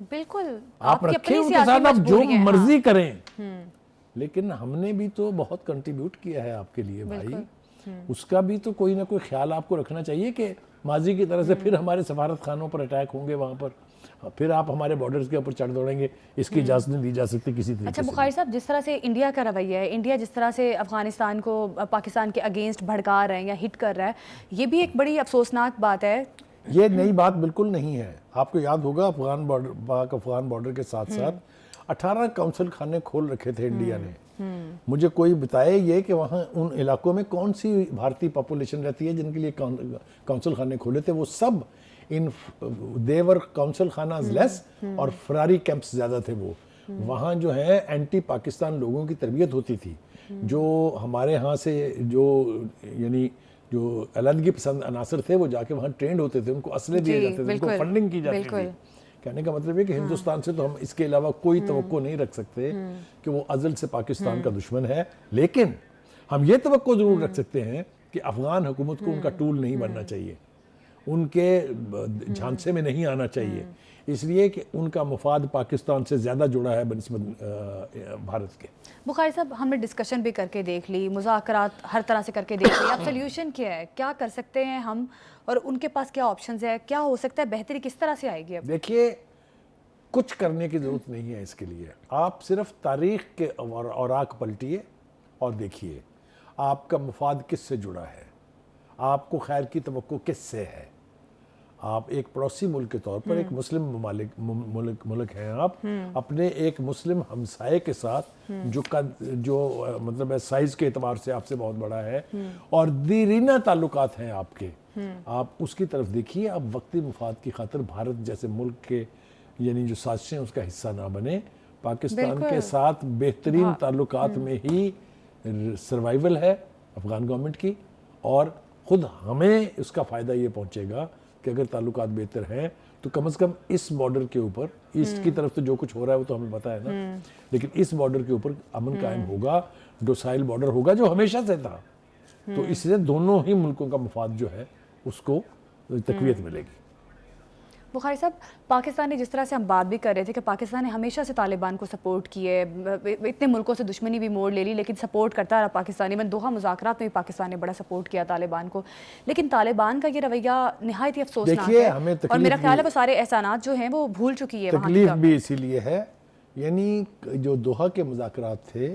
बिल्कुल, आप रखें उनके साथ, आप जो मर्जी करें, लेकिन हमने भी तो बहुत कंट्रीब्यूट किया है आपके लिए भाई। उसका भी तो कोई ना कोई ख्याल आपको रखना चाहिए कि माजी की तरह से फिर हमारे सफारत खानों पर अटैक होंगे, वहां पर फिर आप हमारे बॉर्डर्स के ऊपर चढ़ दौड़ेंगे, इसकी इजाजत नहीं दी जा सकती किसी तरीके से। अच्छा बुखारी साहब, जिस तरह से इंडिया का रवैया है, इंडिया जिस तरह से अफगानिस्तान को पाकिस्तान के अगेंस्ट भड़का रहे हैं या हिट कर रहा है, ये भी एक बड़ी अफसोसनाक बात है। ये नई बात बिल्कुल नहीं है। आपको याद होगा अफगान बॉर्डर, पाक अफगान बॉर्डर के साथ साथ 18 काउंसिल खाने खोल रखे थे इंडिया ने। मुझे कोई बताए ये कि वहाँ उन इलाकों में कौन सी भारतीय पॉपुलेशन रहती है जिनके लिए काउंसिल खाने खोले थे। वो सब इन देवर काउंसिल खाना लेस और फरारी कैंप्स ज़्यादा थे। वो वहाँ जो है एंटी पाकिस्तान लोगों की तरबियत होती थी, जो हमारे यहाँ से जो यानी जो अलहदगी पसंद अनासर थे वो जाके वहाँ ट्रेंड होते थे, उनको असले दिए जाते थे, उनको फंडिंग की जाती थी। कहने का मतलब है कि हिंदुस्तान से तो हम इसके अलावा कोई तवक्को नहीं रख सकते कि वो अज़ल से पाकिस्तान का दुश्मन है, लेकिन हम ये तवक्को जरूर रख सकते हैं कि अफगान हुकूमत को उनका टूल नहीं बनना चाहिए, उनके झांसे में नहीं आना चाहिए, इसलिए कि उनका मुफाद पाकिस्तान से ज़्यादा जुड़ा है बनिस्बत भारत के। बुखारी साहब, हमने डिस्कशन भी करके देख ली, मुज़ाकरात हर तरह से करके देख ली, अब सोल्यूशन क्या है, क्या कर सकते हैं हम और उनके पास क्या ऑप्शंस है, क्या हो सकता है, बेहतरी किस तरह से आएगी? अब देखिए, कुछ करने की ज़रूरत नहीं है इसके लिए। आप सिर्फ तारीख़ के औराक पलटिए और देखिए आपका मुफाद किससे जुड़ा है, आपको खैर की तवक्को किससे है। आप एक पड़ोसी मुल्क के तौर पर एक मुस्लिम मुल्क हैं, आप अपने एक मुस्लिम हमसाये के साथ जो मतलब है साइज़ के एतबार से आपसे बहुत बड़ा है और दीरीना ताल्लुकात हैं आपके, आप उसकी तरफ देखिए। आप वक्ती मुफाद की खातिर भारत जैसे मुल्क के यानी जो साजिशें उसका हिस्सा ना बने। पाकिस्तान के साथ बेहतरीन ताल्लुकात में ही सर्वाइवल है अफगान गवर्नमेंट की, और ख़ुद हमें उसका फ़ायदा ये पहुँचेगा कि अगर ताल्लुकात बेहतर हैं तो कम से कम इस बॉर्डर के ऊपर, ईस्ट की तरफ तो जो कुछ हो रहा है वो तो हमें पता है ना, लेकिन इस बॉर्डर के ऊपर अमन कायम होगा, डोसाइल बॉर्डर होगा जो हमेशा से था। तो इससे दोनों ही मुल्कों का मुफाद जो है उसको तकवीत मिलेगी। बुखारी साहब, पाकिस्तान ने जिस तरह से हम बात भी कर रहे थे कि पाकिस्तान ने हमेशा से तालिबान को सपोर्ट की है, इतने मुल्कों से दुश्मनी भी मोड़ ले ली लेकिन सपोर्ट करता रहा पाकिस्तान। इवन दोहा मुज़ाकरात में भी पाकिस्तान ने बड़ा सपोर्ट किया तालिबान को, लेकिन तालिबान का ये रवैया निहायत ही अफसोसनाक है और मेरा ख्याल है वो सारे एहसानात जो हैं वो भूल चुकी है। तकलीफ भी इसीलिए है, यानी जो दोहा के मुज़ाकरात थे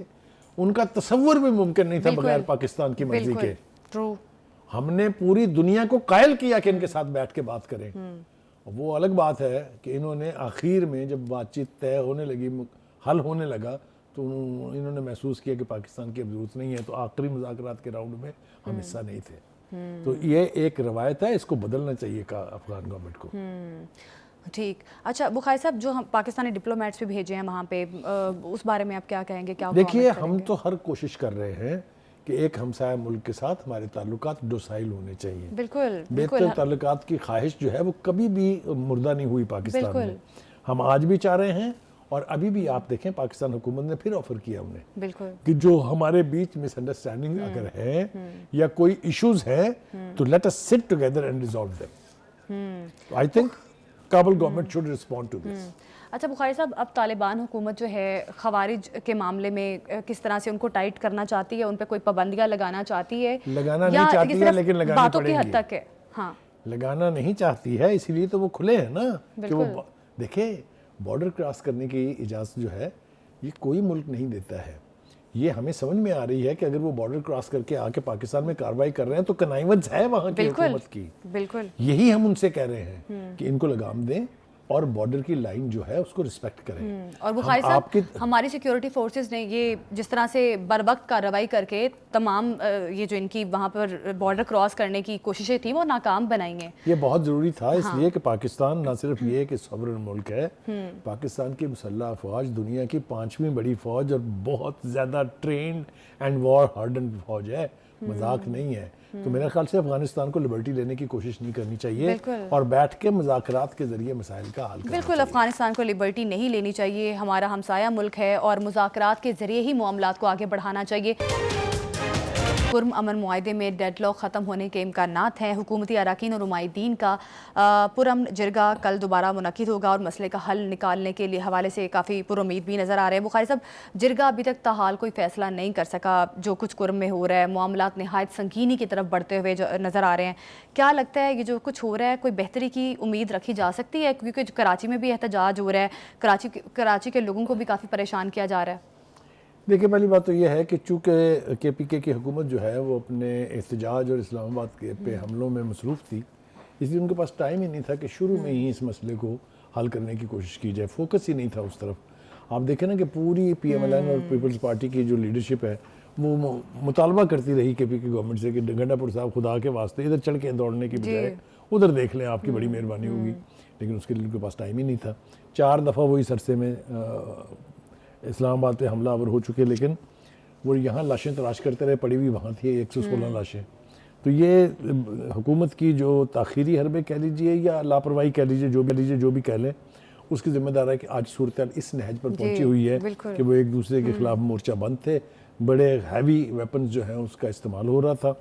उनका तसव्वुर भी मुमकिन नहीं था बगैर पाकिस्तान की मर्जी के। ट्रू, हमने पूरी दुनिया को कायल किया कि इनके साथ बैठ के बात करें। वो अलग बात है कि इन्होंने आखिर में जब बातचीत तय होने लगी, हल होने लगा, तो इन्होंने महसूस किया कि पाकिस्तान की अब जरूरत नहीं है, तो आखिरी मुज़ाकरात के राउंड में हम हिस्सा नहीं थे। तो ये एक रवायत है, इसको बदलना चाहिए का अफगान गवर्नमेंट को। ठीक। अच्छा बुखारी साहब, जो हम पाकिस्तानी डिप्लोमेट्स भी भेजे हैं वहाँ पे, उस बारे में आप क्या कहेंगे? क्या देखिए, हम तो हर कोशिश कर रहे हैं कि एक हमसाया मुल्क के साथ हमारे ताल्लुकात डोसाइल होने चाहिए। बिल्कुल, बेहतर ताल्लुकात की ख्वाहिश जो है वो कभी भी मुर्दा नहीं हुई पाकिस्तान में। हम आज भी चाह रहे हैं और अभी भी आप देखें पाकिस्तान हुकूमत ने फिर ऑफर किया उन्हें, बिल्कुल, कि जो हमारे बीच मिसअंडरस्टैंडिंग अगर है या कोई इश्यूज है तो let us sit together and resolve them. I think Kabul government should respond to this. अच्छा बुखारी साहब, अब तालिबान हुकूमत जो है खवारिज के मामले में किस तरह से उनको टाइट करना चाहती है, उन पर कोई पाबंदियां लगाना चाहती है? लगाना नहीं चाहती है, लेकिन लगानी बातों की हद तक है। हाँ, लगाना नहीं चाहती है, इसीलिए तो वो खुले हैं ना कि वो देखे बॉर्डर क्रॉस करने की इजाज़त जो है ये कोई मुल्क नहीं देता है। ये हमें समझ में आ रही है कि अगर वो बॉर्डर क्रॉस करके आके पाकिस्तान में कार्रवाई कर रहे हैं तो कनाइवत है वहाँ की हुकूमत की। बिल्कुल, यही हम उनसे कह रहे हैं कि इनको लगाम दें और बॉर्डर की लाइन जो है उसको रिस्पेक्ट करें। और बुखारी साहब, हमारी सिक्योरिटी फोर्सेस ने ये जिस तरह से बर वक्त कार्रवाई करके तमाम ये जो इनकी वहाँ पर बॉर्डर क्रॉस करने की कोशिशें थी वो नाकाम बनाई हैं। ये बहुत ज़रूरी था, इसलिए कि पाकिस्तान ना सिर्फ ये कि सॉवरेन मुल्क है, पाकिस्तान की मुसल्लह फ़ौज दुनिया की 5वीं बड़ी फ़ौज और बहुत ज़्यादा ट्रेंड एंड वॉर हार्डन फ़ौज है, मजाक नहीं है। तो मेरे ख्याल से अफगानिस्तान को लिबर्टी लेने की कोशिश नहीं करनी चाहिए और बैठ के मुज़ाकरात के जरिए मसाइल का हल करना। बिल्कुल, अफगानिस्तान को लिबर्टी नहीं लेनी चाहिए, हमारा हमसाया मुल्क है और मुज़ाकरात के जरिए ही मामलात को आगे बढ़ाना चाहिए। पुरम अमन मुआहदे में डेडलॉक ख़त्म होने के इम्कानात हैं। हुकूमती अरकान और नुमाइंदीन का पुरम जिरगा कल दोबारा मुनक़िद होगा और मसले का हल निकालने के लिए हवाले से काफ़ी पुरुमीद भी नज़र आ रहे हैं। बुखारी साहब, जिरगा अभी तक ताहाल कोई फ़ैसला नहीं कर सका, जो कुछ कुरम में हो रहा है, मामलात नहायत संगीनी की तरफ बढ़ते हुए नज़र आ रहे हैं। क्या लगता है ये जो कुछ हो रहा है कोई बेहतरी की उम्मीद रखी जा सकती है? क्योंकि कराची में भी एहतजाज हो रहा है, कराची के लोगों को भी काफ़ी परेशान किया जा रहा है। देखिए, पहली बात तो यह है कि चूँकि KPK की हुकूमत जो है वो अपने एहतजाज और इस्लामाबाद के पे हमलों में मसरूफ़ थी, इसलिए उनके पास टाइम ही नहीं था कि शुरू में ही इस मसले को हल करने की कोशिश की जाए। फोकस ही नहीं था उस तरफ। आप देखें ना कि पूरी PMLN और पीपल्स पार्टी की जो लीडरशिप है वो मुतालबा करती रही KPK गवर्नमेंट से कि गंडापुर साहब खुदा के वास्ते इधर चढ़ के दौड़ने की बजाय उधर देख लें, आपकी बड़ी मेहरबानी होगी। लेकिन उसके लिए उनके पास टाइम ही नहीं था। 4 दफ़ा वही सरसे में इस्लामाबाद पे हमलावर हो चुके, लेकिन वो यहाँ लाशें तलाश करते रहे, पड़ी हुई वहाँ थी 116 लाशें। तो ये हुकूमत की जो ताख़ीरी हरबे कह लीजिए या लापरवाही कह लीजिए, जो भी कह लें, उसकी जिम्मेदार है कि आज सूरत इस नहज पर पहुँची हुई है कि वो एक दूसरे के खिलाफ मोर्चा बंद थे, बड़े हैवी वेपन्स जो हैं उसका इस्तेमाल हो रहा था।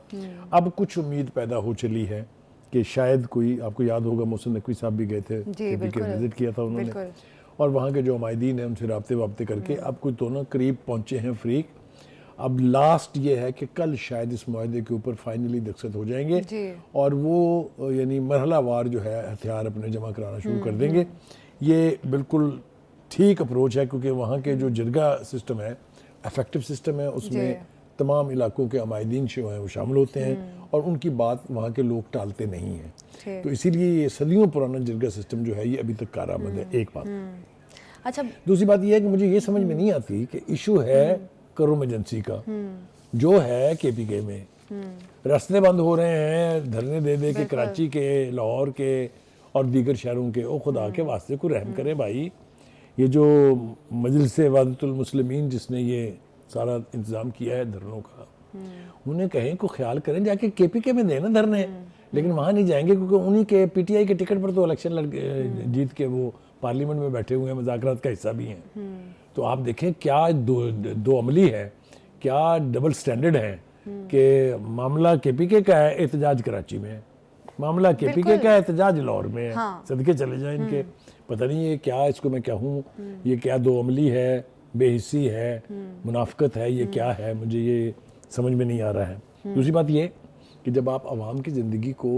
अब कुछ उम्मीद पैदा हो चली है कि शायद कोई, आपको याद होगा मोहसिन नकवी साहब भी गए थे, विजिट किया था उन्होंने, और वहाँ के जो हमायदीन हैं उनसे राब्ते करके अब कुछ दोनों करीब पहुँचे हैं फरीक। अब लास्ट ये है कि कल शायद इस मुआहदे के ऊपर फाइनली दस्तखत हो जाएंगे और वो यानी मरहलावार जो है हथियार अपने जमा कराना शुरू कर देंगे। ये बिल्कुल ठीक अप्रोच है, क्योंकि वहाँ के जो जिरगा सिस्टम है इफेक्टिव सिस्टम है, उसमें तमाम इलाकों के हमायदीन जो हैं वो शामिल होते हैं और उनकी बात वहाँ के लोग टालते नहीं हैं। तो इसीलिए ये सदियों पुराना जिरगा सिस्टम जो है ये अभी तक कारआमद है। एक बात। अच्छा, दूसरी बात ये है कि मुझे ये समझ में नहीं आती कि इशू है करोम एजेंसी का जो है KPK में, रास्ते बंद हो रहे हैं धरने दे के कराची के, लाहौर के और दीगर शहरों के। ओ खुदा के वास्ते को रहम करे भाई, ये जो मजलिस वादतुल मुस्लिमीन जिसने ये सारा इंतज़ाम किया है धरनों का, उन्हें कहें को ख्याल करें, जाके KPK में देना धरने। लेकिन वहाँ नहीं जाएंगे क्योंकि उन्हीं के PTI के टिकट पर तो इलेक्शन जीत के वो पार्लियामेंट में बैठे हुए हैं, मुज़ाकरात का हिस्सा भी हैं। तो आप देखें क्या दो अमली है, क्या डबल स्टैंडर्ड है कि मामला KPK का है, एहतजाज कराची में है। मामला केपीके का एहतजाज लाहौर में है, हाँ। सदके चले जाएं इनके। पता नहीं ये क्या, इसको मैं कहूँ, ये क्या दो अमली है, बेहिस्सी है, मुनाफिकत है, ये क्या है, मुझे ये समझ में नहीं आ रहा है। दूसरी बात ये कि जब आप आवाम की ज़िंदगी को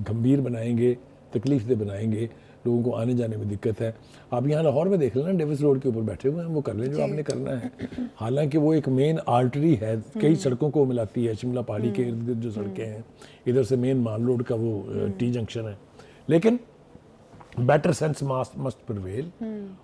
गंभीर बनाएंगे, तकलीफ दे बनाएंगे, लोगों को आने जाने में दिक्कत है। आप यहाँ लाहौर में देख लेना, डेविस रोड के ऊपर बैठे हुए हैं, वो कर लें जो आपने करना है। हालांकि वो एक मेन आर्टरी है, कई सड़कों को मिलाती है, शिमला पहाड़ी के इर्द गिर्द जो सड़कें हैं, इधर से मेन माल रोड का वो टी जंक्शन है। लेकिन बेटर सेंस मस्ट प्रिवेल,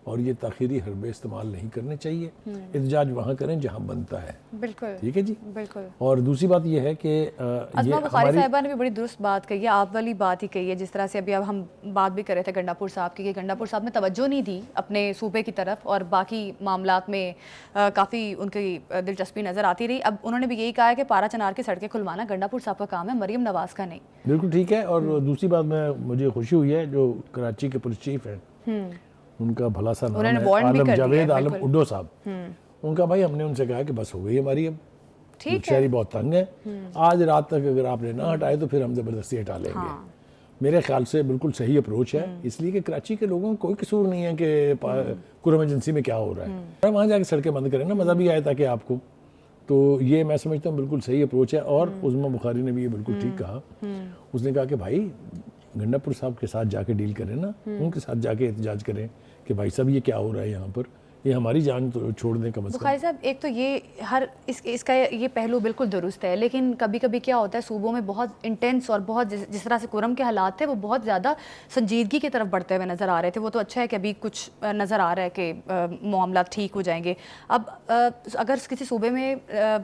और ये ताखीरी हरबे इस्तेमाल नहीं करने चाहिए। एहतजाज वहाँ करें जहाँ बनता है। बिल्कुल, ठीक है जी, बिल्कुल। और दूसरी बात ये है कि अस्मा बुखारी साहिबा ने भी बड़ी दुरुस्त बात कही है, आप वाली बात ही कही है। जिस तरह से अभी अब हम बात भी कर रहे थे गंडापुर साहब की, कि गंडापुर साहब ने तवज्जो नहीं दी अपने सूबे की तरफ और बाकी मामलात में काफ़ी उनकी दिलचस्पी नज़र आती रही। अब उन्होंने भी यही कहा है कि पारा चनार की सड़कें खुलवाना गंडापुर साहब का काम है, मरियम नवाज का नहीं। बिल्कुल ठीक है। और दूसरी बात मुझे खुशी हुई है, जो कराची के पुलिस चीफ हैं, उनका भला सा नाम है आलम जावेद आलम उड्डो साहब। उनका भाई हमने उनसे कहा कि बस हो गई हमारी, अब बेचारी बहुत तंग है, आज रात तक अगर आपने ना हटाए तो फिर हम जबरदस्ती हटा लेंगे। मेरे ख्याल से बिल्कुल सही अप्रोच है, इसलिए कि कराची के लोगों को कोई कसूर नहीं है कि कुरम एजेंसी में क्या हो रहा है। वहाँ जाके सड़कें बंद करें ना, मज़ा भी आए ताकि आपको। तो ये मैं समझता हूँ बिल्कुल सही अप्रोच है। और उस्मा बुखारी ने भी ये बिल्कुल ठीक कहा। उसने कहा कि भाई गंडापुर साहब के साथ जाके डील करें ना, उनके साथ जाके एहतजाज करें कि भाई साहब ये क्या हो रहा है यहाँ पर, ये हमारी जान तो छोड़ दें कम से कम। बुखारी साहब, एक तो ये इसका ये पहलू बिल्कुल दुरुस्त है, लेकिन कभी कभी क्या होता है, सूबों में बहुत इंटेंस और बहुत जिस तरह से कुरम के हालात थे वो बहुत ज़्यादा संजीदगी की तरफ बढ़ते हुए नज़र आ रहे थे। वो तो अच्छा है कि अभी कुछ नज़र आ रहा है कि मामला ठीक हो जाएंगे। अब अगर किसी सूबे में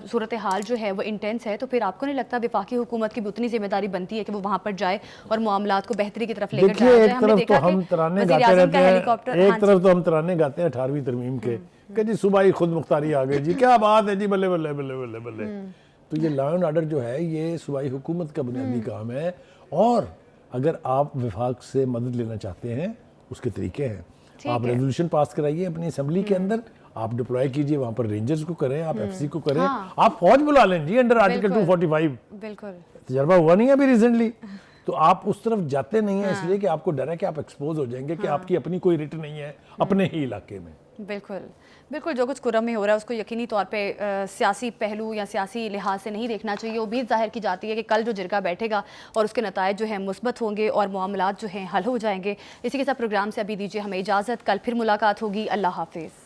सूरत हाल जो है वो इंटेंस है, तो फिर आपको नहीं लगता वफाकी हुकूमत की भी उतनी जिम्मेदारी बनती है कि वो वहाँ पर जाए और मामलात को बेहतरी की तरफ लेकर जाए? एक तरफ तो हम तराने गाते रहते हैं, एक तरफ तो हम तराने गाते हैं 18वीं तरमीम के जी सुबह ही खुद मुख्तारी आ गई जी, क्या बात है जी, बल्ले बल्ले बल्ले बल्ले बल्ले। तो ये लॉ एंड ऑर्डर जो है ये सूबाई हुकूमत का बुनियादी काम है। और अगर आप विफाक से मदद लेना चाहते हैं, उसके तरीके हैं। आप रेजोल्यूशन पास कराइए अपनी असेंबली के अंदर, आप डिप्लॉय कीजिए वहाँ पर, रेंजर्स को करें, आप एफसी को करें, आप फौज बुला लें जी अंडर आर्टिकल 245। बिल्कुल, तजर्बा हुआ नहीं है अभी रिसेंटली। तो आप उस तरफ जाते नहीं है इसलिए कि आपको डर है कि आप एक्सपोज हो जाएंगे कि आपकी अपनी कोई रिट नहीं है अपने ही इलाके में। बिल्कुल बिल्कुल, जो कुछ कुरम में हो रहा है उसको यकीनी तौर पे सियासी पहलू या सियासी लिहाज से नहीं देखना चाहिए। उम्मीद जाहिर की जाती है कि कल जो जिरगा बैठेगा और उसके नतायज जो हैं मुस्बत होंगे और मामलात जो हैं हल हो जाएंगे। इसी के साथ प्रोग्राम से अभी दीजिए हमें इजाज़त, कल फिर मुलाकात होगी। अल्लाह हाफिज़।